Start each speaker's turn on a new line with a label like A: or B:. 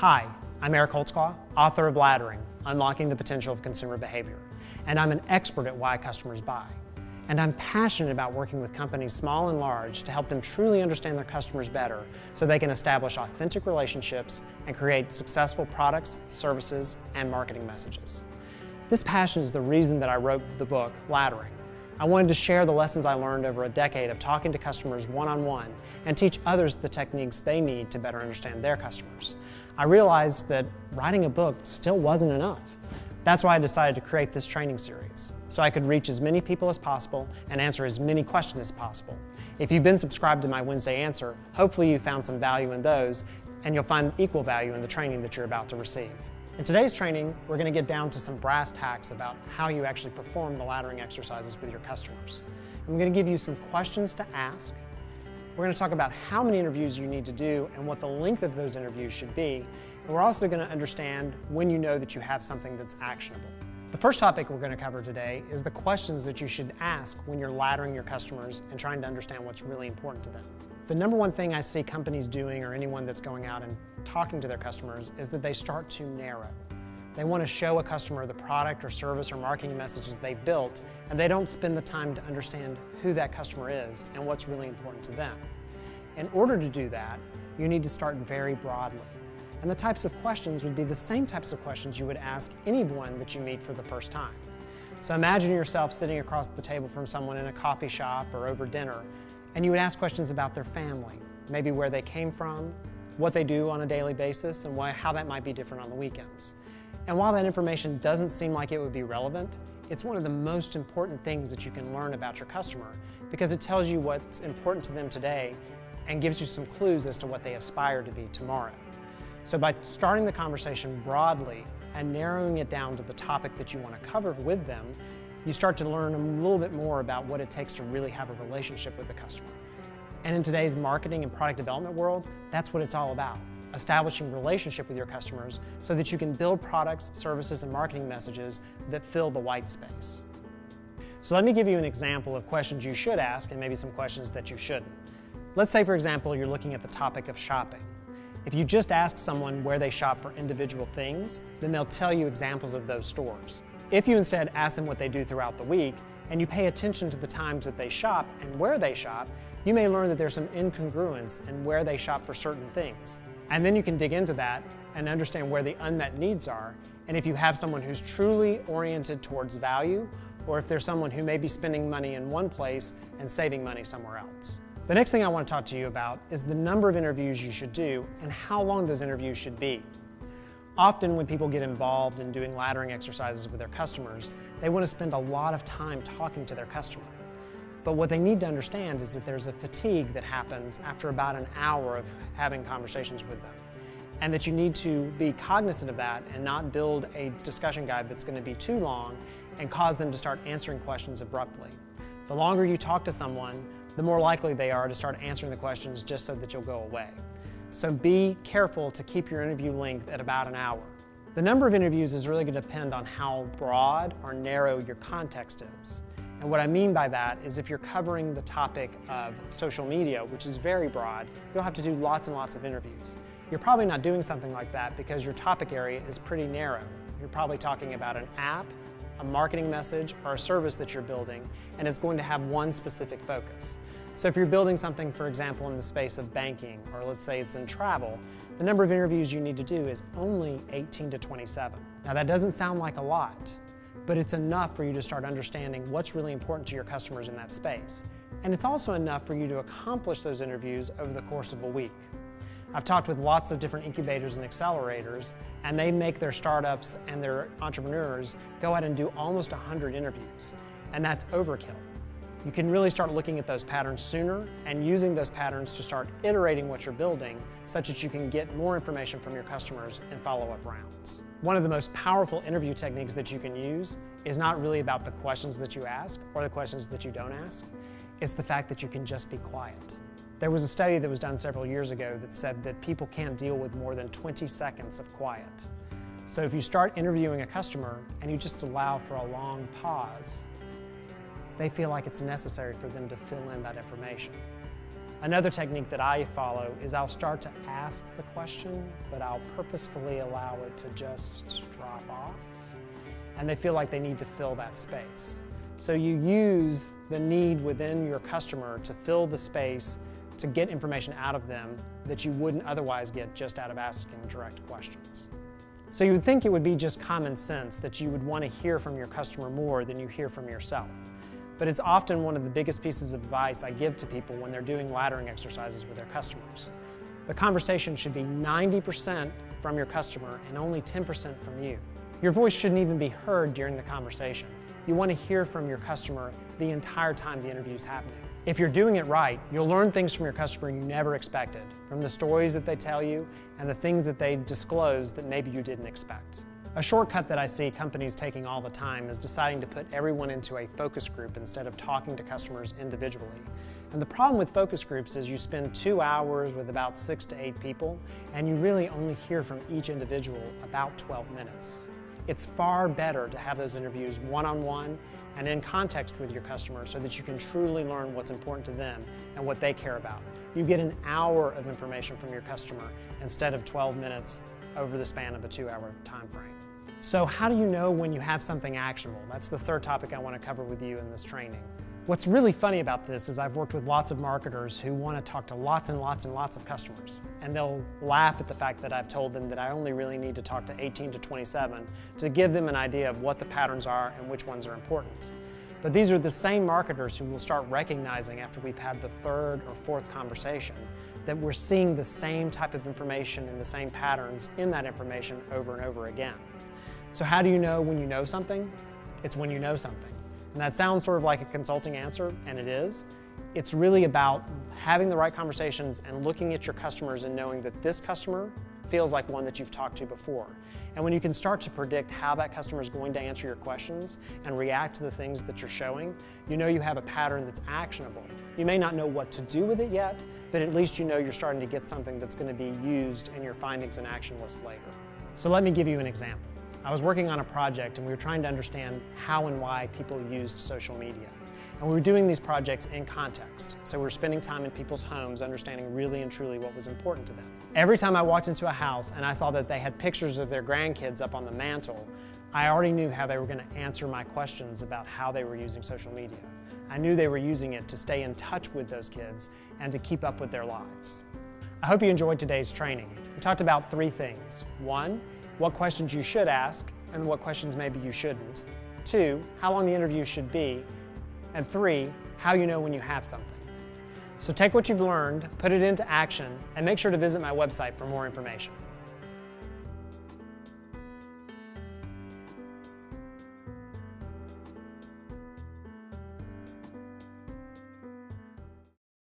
A: Hi, I'm EHoltzclaw, author of Laddering, Unlocking the Potential of Consumer Behavior, and I'm an expert at why customers buy. And I'm passionate about working with companies small and large to help them truly understand their customers better so they can establish authentic relationships and create successful products, services, and marketing messages. This passion is the reason that I wrote the book, Laddering. I wanted to share the lessons I learned over a decade of talking to customers one-on-one and teach others the techniques they need to better understand their customers. I realized that writing a book still wasn't enough. That's why I decided to create this training series, so I could reach as many people as possible and answer as many questions as possible. If you've been subscribed to my Wednesday Answer, hopefully you found some value in those, and you'll find equal value in the training that you're about to receive. In today's training, we're going to get down to some brass tacks about how you actually perform the laddering exercises with your customers. I'm going to give you some questions to ask. We're going to talk about how many interviews you need to do and what the length of those interviews should be. And we're also going to understand when you know that you have something that's actionable. The first topic we're going to cover today is the questions that you should ask when you're laddering your customers and trying to understand what's really important to them. The number one thing I see companies doing, or anyone that's going out and talking to their customers, is that they start too narrow. They want to show a customer the product or service or marketing messages they've built, and they don't spend the time to understand who that customer is and what's really important to them. In order to do that, you need to start very broadly. And the types of questions would be the same types of questions you would ask anyone that you meet for the first time. So imagine yourself sitting across the table from someone in a coffee shop or over dinner, and you would ask questions about their family, maybe where they came from, what they do on a daily basis, and how that might be different on the weekends. And while that information doesn't seem like it would be relevant, it's one of the most important things that you can learn about your customer, because it tells you what's important to them today and gives you some clues as to what they aspire to be tomorrow. So by starting the conversation broadly and narrowing it down to the topic that you want to cover with them, you start to learn a little bit more about what it takes to really have a relationship with the customer. And in today's marketing and product development world, that's what it's all about. Establishing relationship with your customers so that you can build products, services, and marketing messages that fill the white space. So let me give you an example of questions you should ask and maybe some questions that you shouldn't. Let's say, for example, you're looking at the topic of shopping. If you just ask someone where they shop for individual things, then they'll tell you examples of those stores. If you instead ask them what they do throughout the week, and you pay attention to the times that they shop and where they shop, you may learn that there's some incongruence in where they shop for certain things. And then you can dig into that and understand where the unmet needs are, and if you have someone who's truly oriented towards value, or if there's someone who may be spending money in one place and saving money somewhere else. The next thing I want to talk to you about is the number of interviews you should do and how long those interviews should be. Often when people get involved in doing laddering exercises with their customers, they want to spend a lot of time talking to their customer. But what they need to understand is that there's a fatigue that happens after about an hour of having conversations with them, and that you need to be cognizant of that and not build a discussion guide that's going to be too long and cause them to start answering questions abruptly. The longer you talk to someone, the more likely they are to start answering the questions just so that you'll go away. So be careful to keep your interview length at about an hour. The number of interviews is really going to depend on how broad or narrow your context is. And what I mean by that is if you're covering the topic of social media, which is very broad, you'll have to do lots and lots of interviews. You're probably not doing something like that because your topic area is pretty narrow. You're probably talking about an app, a marketing message, or a service that you're building, and it's going to have one specific focus. So if you're building something, for example, in the space of banking, or let's say it's in travel, the number of interviews you need to do is only 18 to 27. Now that doesn't sound like a lot, but it's enough for you to start understanding what's really important to your customers in that space. And it's also enough for you to accomplish those interviews over the course of a week. I've talked with lots of different incubators and accelerators, and they make their startups and their entrepreneurs go out and do almost 100 interviews, and that's overkill. You can really start looking at those patterns sooner and using those patterns to start iterating what you're building such that you can get more information from your customers in follow-up rounds. One of the most powerful interview techniques that you can use is not really about the questions that you ask or the questions that you don't ask. It's the fact that you can just be quiet. There was a study that was done several years ago that said that people can't deal with more than 20 seconds of quiet. So if you start interviewing a customer and you just allow for a long pause, they feel like it's necessary for them to fill in that information. Another technique that I follow is I'll start to ask the question, but I'll purposefully allow it to just drop off, and they feel like they need to fill that space. So you use the need within your customer to fill the space to get information out of them that you wouldn't otherwise get just out of asking direct questions. So you would think it would be just common sense that you would want to hear from your customer more than you hear from yourself. But it's often one of the biggest pieces of advice I give to people when they're doing laddering exercises with their customers. The conversation should be 90% from your customer and only 10% from you. Your voice shouldn't even be heard during the conversation. You want to hear from your customer the entire time the interview is happening. If you're doing it right, you'll learn things from your customer you never expected, from the stories that they tell you and the things that they disclose that maybe you didn't expect. A shortcut that I see companies taking all the time is deciding to put everyone into a focus group instead of talking to customers individually. And the problem with focus groups is you spend 2 hours with about 6 to 8 people, and you really only hear from each individual about 12 minutes. It's far better to have those interviews one-on-one and in context with your customer so that you can truly learn what's important to them and what they care about. You get an hour of information from your customer instead of 12 minutes over the span of a 2-hour time frame. So how do you know when you have something actionable? That's the third topic I want to cover with you in this training. What's really funny about this is I've worked with lots of marketers who want to talk to lots and lots and lots of customers, and they'll laugh at the fact that I've told them that I only really need to talk to 18 to 27 to give them an idea of what the patterns are and which ones are important. But these are the same marketers who will start recognizing after we've had the third or fourth conversation that we're seeing the same type of information and the same patterns in that information over and over again. So how do you know when you know something? It's when you know something. And that sounds sort of like a consulting answer, and it is. It's really about having the right conversations and looking at your customers and knowing that this customer feels like one that you've talked to before. And when you can start to predict how that customer is going to answer your questions and react to the things that you're showing, you know you have a pattern that's actionable. You may not know what to do with it yet, but at least you know you're starting to get something that's going to be used in your findings and action list later. So let me give you an example. I was working on a project and we were trying to understand how and why people used social media. And we were doing these projects in context. So we were spending time in people's homes understanding really and truly what was important to them. Every time I walked into a house and I saw that they had pictures of their grandkids up on the mantle, I already knew how they were going to answer my questions about how they were using social media. I knew they were using it to stay in touch with those kids and to keep up with their lives. I hope you enjoyed today's training. We talked about 3 things. 1, what questions you should ask and what questions maybe you shouldn't. 2, how long the interview should be. And 3, how you know when you have something. So take what you've learned, put it into action, and make sure to visit my website for more information.